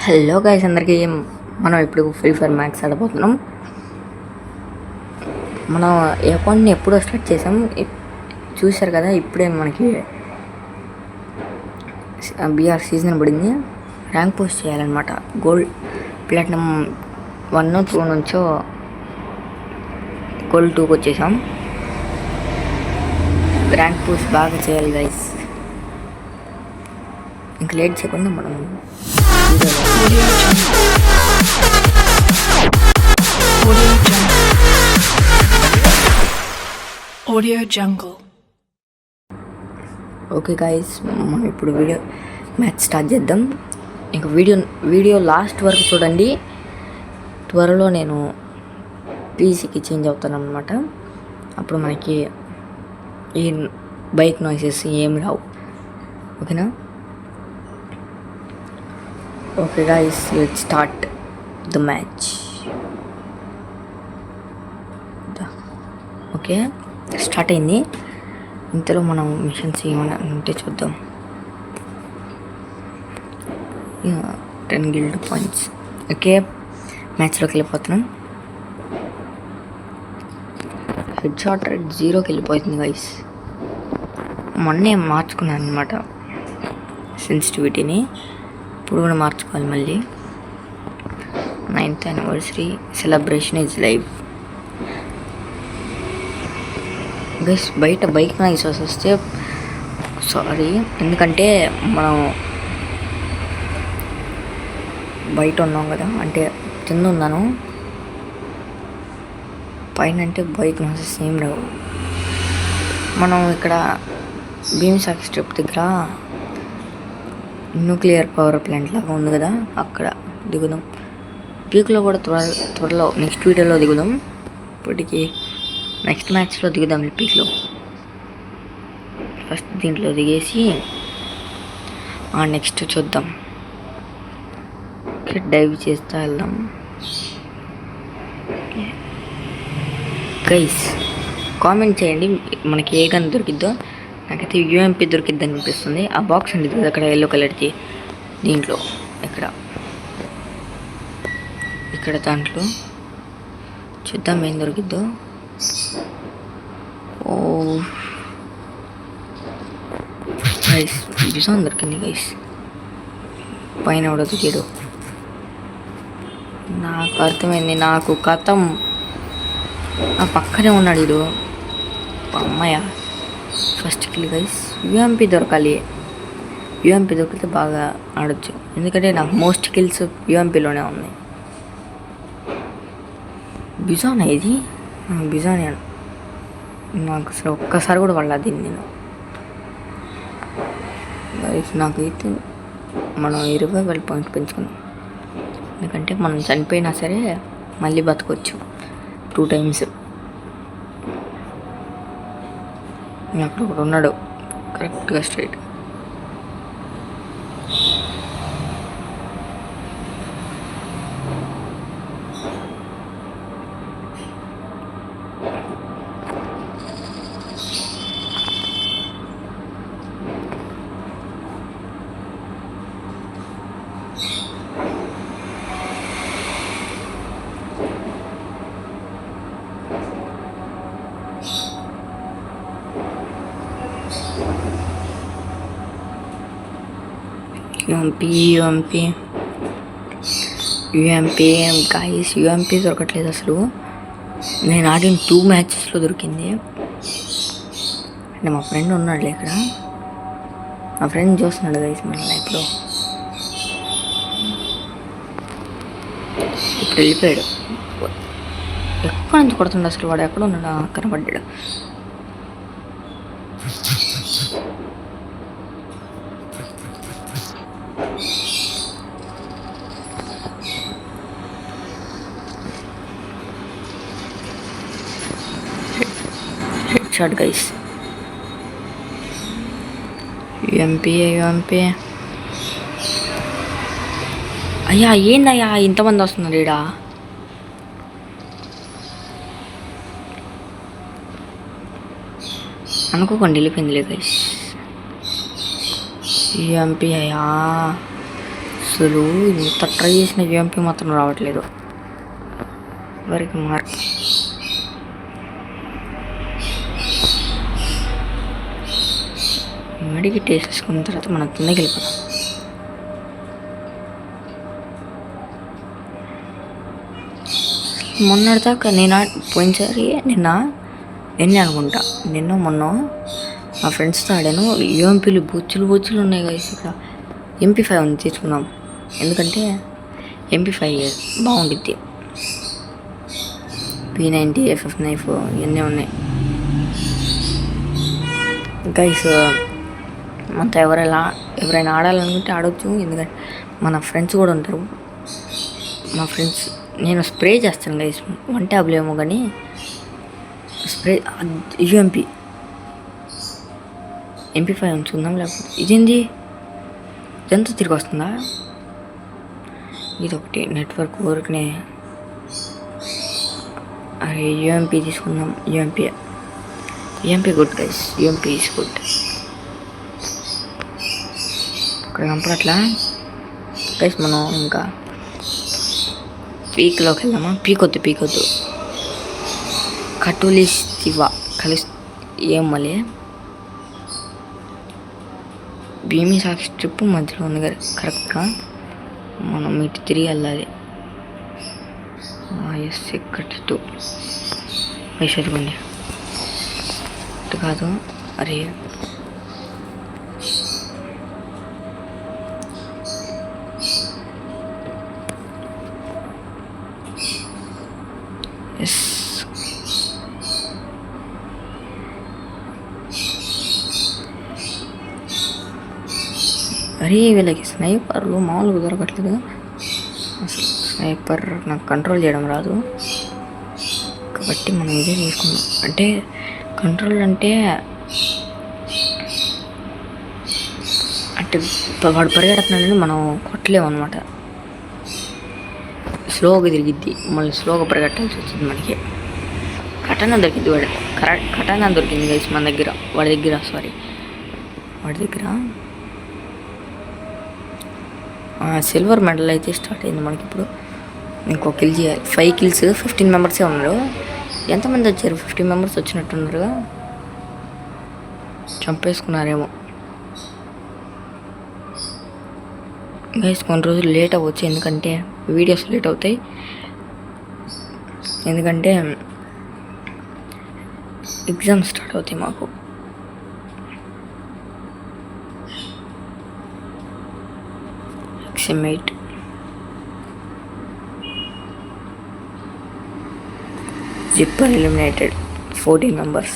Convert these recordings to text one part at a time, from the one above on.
Hello guys, అందరికీ మనం ఇప్పుడు ఫ్రీ ఫైర్ మ్యాక్స్ ఆడబోతున్నాం. మనం ఈ అకౌంట్ని ఎప్పుడో స్టార్ట్ చేసాం, చూశారు కదా. ఇప్పుడే మనకి బీఆర్ సీజన్ పడింది. ర్యాంక్ పోస్ట్ చేయాలన్నమాట. గోల్డ్ ప్లాటినం 1, 2 నుంచో గోల్డ్ 2కి వచ్చేసాం. ర్యాంక్ పోస్ట్ బాగా చేయాలి గైస్. ఇంక లేట్ చేయకుండా మనం Audio Jungle. ఓకే గాయస్, మనం ఇప్పుడు మ్యాచ్ స్టార్ట్ చేద్దాం. ఇంక వీడియో లాస్ట్ వరకు చూడండి. త్వరలో నేను పీసీకి చేంజ్ అవుతాను అనమాట. అప్పుడు మనకి ఈ బైక్ నాయిసెస్ ఏమి రావు. ఓకేనా? Okay guys, let's start the match. Okay, start అయింది. ఇంతలో మనం మిషన్స్ ఏమైనా ఉంటే చూద్దాం. 10 గిల్డ్ పాయింట్స్. ఓకే, మ్యాచ్లోకి వెళ్ళిపోతున్నాం. హెడ్ షాట్ రేట్ 0కి వెళ్ళిపోతుంది గైస్. మొన్నే మార్చుకున్నాను అనమాట సెన్సిటివిటీని. ఇప్పుడు కూడా మార్చుకోవాలి మళ్ళీ. 9th anniversary celebration is live. Guys, బయట బైక్ నాయిస్ వస్తే సారీ, ఎందుకంటే మనం బయట ఉన్నాం కదా, అంటే కింద ఉన్నాను. పైన అంటే బైక్ నాయిసెస్ ఏం రావు. మనం ఇక్కడ భీమ్సాకి స్ట్రిప్ దగ్గర న్యూక్లియర్ పవర్ ప్లాంట్ లాగా ఉంది కదా, అక్కడ దిగుదాం. పీక్లో కూడా త్వరలో నెక్స్ట్ వీడియోలో దిగుదాం. ఇప్పటికి నెక్స్ట్ మ్యాచ్లో దిగుదాం. పీక్లో ఫస్ట్ దీంట్లో దిగేసి నెక్స్ట్ చూద్దాం. డైవ్ చేస్తా వెళ్దాం. గైస్, కామెంట్ చేయండి మనకి ఏ గన్ దొరికిద్దో. నాకైతే యూఎంపీ దొరికిద్ది అనిపిస్తుంది. ఆ బాక్స్ అండి అక్కడ ఎల్లో కలర్ది, దీంట్లో ఇక్కడ దాంట్లో చూద్దాం ఏం దొరికిద్దో. ఓ గైస్, బిజాన్ దొరికింది గైస్. పైన కూడా దిగాడు. నాకు అర్థమైంది, నాకు కథం. ఆ పక్కనే ఉన్నాడు వీడు. అమ్మాయ ఫస్ట్ కిల్ గైస్. యూఎంపీ దొరకాలి. యూఎంపీ దొరికితే బాగా ఆడొచ్చు, ఎందుకంటే నాకు మోస్ట్ కిల్స్ యూఎంపీలోనే ఉన్నాయి. బిజానా ఇది? బిజానే. నాకు అసలు ఒక్కసారి కూడా పడలా దీన్ని నేను. నాకైతే మనం 20 పాయింట్ పెంచుకున్నాం. ఎందుకంటే మనం చనిపోయినా సరే మళ్ళీ బతకొచ్చు 2 times. అక్కడ ఒకడు ఉన్నాడు కరెక్ట్గా స్ట్రైట్. యూఎంపీ గాయస్, యూఎంపీ దొరకట్లేదు అసలు. నేను ఆడిన 2 మ్యాచెస్లో దొరికింది. అంటే మా ఫ్రెండ్ ఉన్నాడులే ఇక్కడ. మా ఫ్రెండ్ చూస్తున్నాడు గైస్ మన లైఫ్లో. ఇప్పుడు వెళ్ళిపోయాడు. ఎక్కడ నుంచి కొడుతుండ అసలు వాడు? ఎక్కడ ఉన్నాడు? కనపడ్డాడు. Shot guys. యూఎంపీ అయ్యా, ఏందయ్యా ఇంతమంది వస్తున్నారు ఈడ? అనుకోకండి వెళ్ళిపోయిందిలే గైస్. యూఎంపీ అయ్యా, అసలు ఇంత ట్రై చేసిన యూఎంపీ మాత్రం రావట్లేదు. వరకు మార్క్ మెడికి టేస్ట్ చేసుకున్న తర్వాత మనం కిందకి వెళ్ళిపోతాం. మొన్నటిదాకా పోయినసారి నిన్న అనుకుంటా మొన్న మా ఫ్రెండ్స్తో ఆడాను. యూఎంపీలు బొచ్చులు ఉన్నాయి గైస్. ఇక్కడ MP5 ఉంది, తీసుకున్నాం. ఎందుకంటే MP5 బాగుండిద్ది. P90, FF9 ఇవన్నీ ఉన్నాయి గైస్. మనతో ఎవరైనా ఆడాలనుకుంటే ఆడవచ్చు. ఎందుకంటే మన ఫ్రెండ్స్ కూడా ఉంటారు. మా ఫ్రెండ్స్ నేను స్ప్రే చేస్తాను గైస్. 1 ట్యాబ్లు ఏమో కానీ స్ప్రే MP5 ఉంచుకుందాం. లేకపోతే ఇదేంది, ఇదంతా తిరిగి వస్తుందా? ఇది ఒకటి నెట్వర్క్ ఊరికనే. అరే యూఎంపీ తీసుకుందాం. UMP good guys, UMP is good. ఇక్కడ కంపడట్లా గైస్. మనం ఇంకా పీక్లోకి వెళ్దామా? పీకొద్దు కట్టులిస్తివా ఏం మళ్ళీ భీమి సాక్షి ట్రిప్ మధ్యలో ఉంది కదా కరెక్ట్గా. మనం ఇటు తిరిగి వెళ్ళాలి. ఎస్ ఎక్కడితో వైసరిగొండి ఇటు కాదు. అరే ఎస్ అరే వీళ్ళకి స్నైపర్లు మామూలుగా దొరకట్లేదు. అసలు స్నైపర్ నాకు కంట్రోల్ చేయడం రాదు కాబట్టి మనం ఇదే తీసుకున్నాం. అంటే కంట్రోల్ అంటే వాడు పరిగెడుతున్నాడని మనం కొట్టలేము అనమాట. స్లోగా తిరిగిద్ది, మళ్ళీ స్లోగా పరిగెట్టాల్సి వచ్చింది మనకి. కటానా దొరికింది కటానా దొరికింది గైస్ మన దగ్గర. వాడి దగ్గర సిల్వర్ మెడల్ అయితే స్టార్ట్ అయింది మనకి. ఇప్పుడు ఇంకో కిల్ చేయాలి. 5 kills, 15 members ఉన్నారు. ఎంతమంది వచ్చారు? 15 members వచ్చినట్టున్నారుగా. చంపేసుకున్నారేమో గైస్. కొన్ని రోజులు లేట్ అవ్వచ్చు, ఎందుకంటే వీడియోస్ లేట్ అవుతాయి. ఎందుకంటే ఎగ్జామ్స్ స్టార్ట్ అవుతాయి మాకు. XM8 Zipper eliminated 14 members.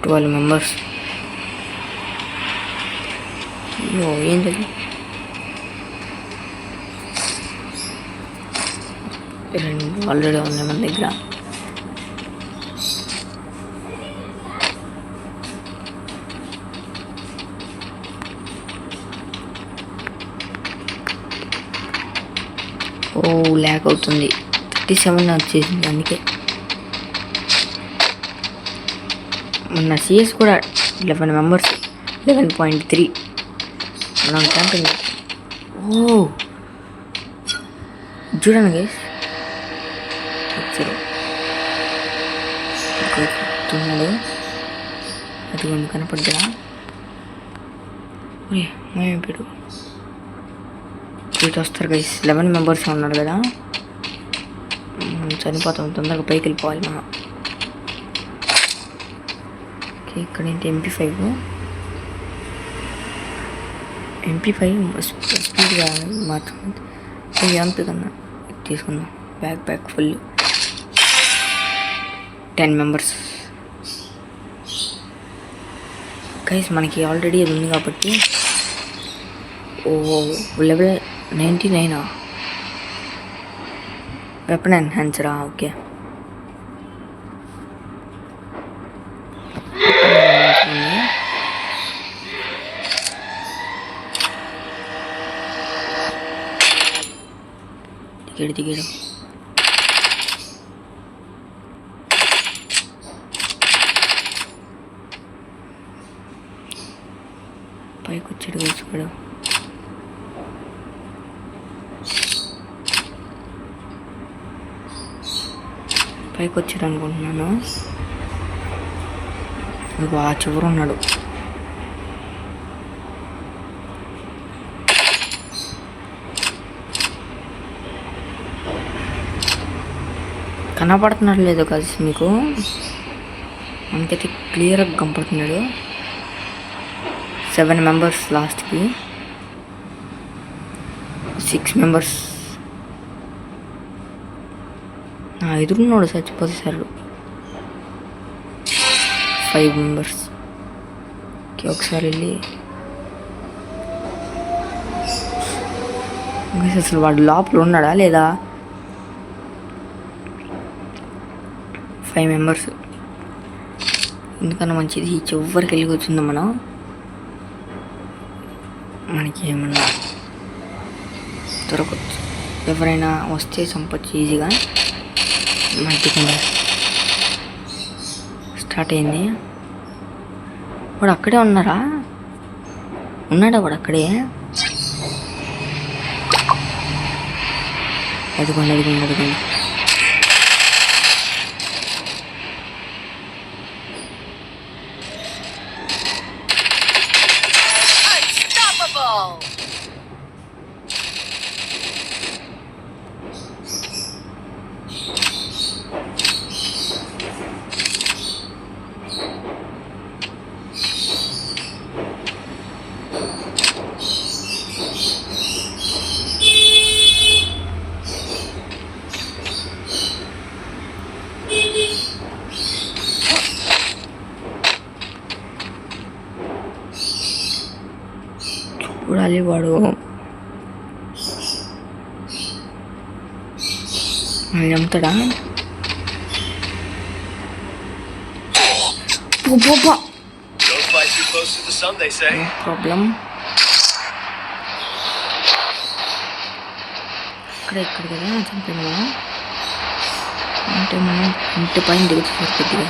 12 members. ఏంటి ఆల్రెడీ ఉన్నాయి మన దగ్గర. ల్యాక్ అవుతుంది. 37 వచ్చేసింది. అందుకే మొన్న CS కూడా 11 members, 11.3 మనం క్యాంపింగ్. చూడండి గైస్, వచ్చారు తున్నాడు. అది కనపడ్డా మేమేపాడు. ఇటు వస్తారు గైస్. 11 members ఉన్నారు కదా, చనిపోతాం. తొందరగా పైకి వెళ్ళిపోవాలి మనం. ఓకే, ఇక్కడ ఏంటి MP5 స్పీడ్గా మార్చుకుంది. ఎంపీ కన్నా తీసుకుందాం. Back full 10 members guys. మనకి ఆల్రెడీ అది ఉంది కాబట్టి. level 99 weapon ఎన్హాన్సరా? ఓకే, దిగాడు. వచ్చాడు కూర్చోడు. పైకి వచ్చాడు అనుకుంటున్నాను. ఆ చివరు ఉన్నాడు. కనపడుతున్నాడు లేదో కలిసి మీకు, మనకైతే క్లియర్గా కనపడుతున్నాడు. 7 మెంబర్స్, లాస్ట్కి 6 మెంబర్స్. నా ఎదురున్నాడు చచ్చిపోతే సార్. 5 మెంబర్స్. ఒకసారి వెళ్ళి అసలు వాడు లోపల ఉన్నాడా లేదా? 5 మెంబర్స్. ఎందుకన్నా మంచిది చివరికి వెళ్ళి కూర్చుందాం మనం. మనకి ఏమన్నా దొరకచ్చు. ఎవరైనా వస్తే చంపచ్చు ఈజీగా. మంచిగా స్టార్ట్ అయింది. వాడు అక్కడే ఉన్నాడా? ఉన్నాడా వాడు అక్కడే? అదిగోండి అదిగోండి అదిగోండి. చూడాలి వాడు చంపుతాడా? ప్రాబ్లం ఇక్కడ కదా చంపాను మనం. అంటే మనం ఇంటి పైన దిగుతారు కొద్దిగా.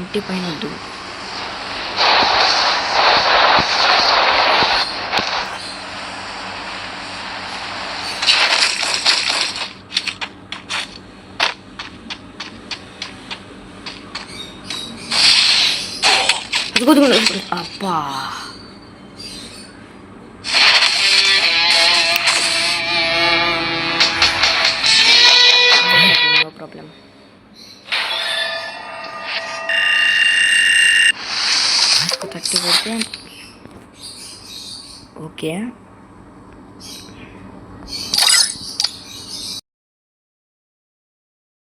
ఇంటి పైన వద్దు. అబ్బా నో ప్రాబ్లం. కొడితే ఓకే.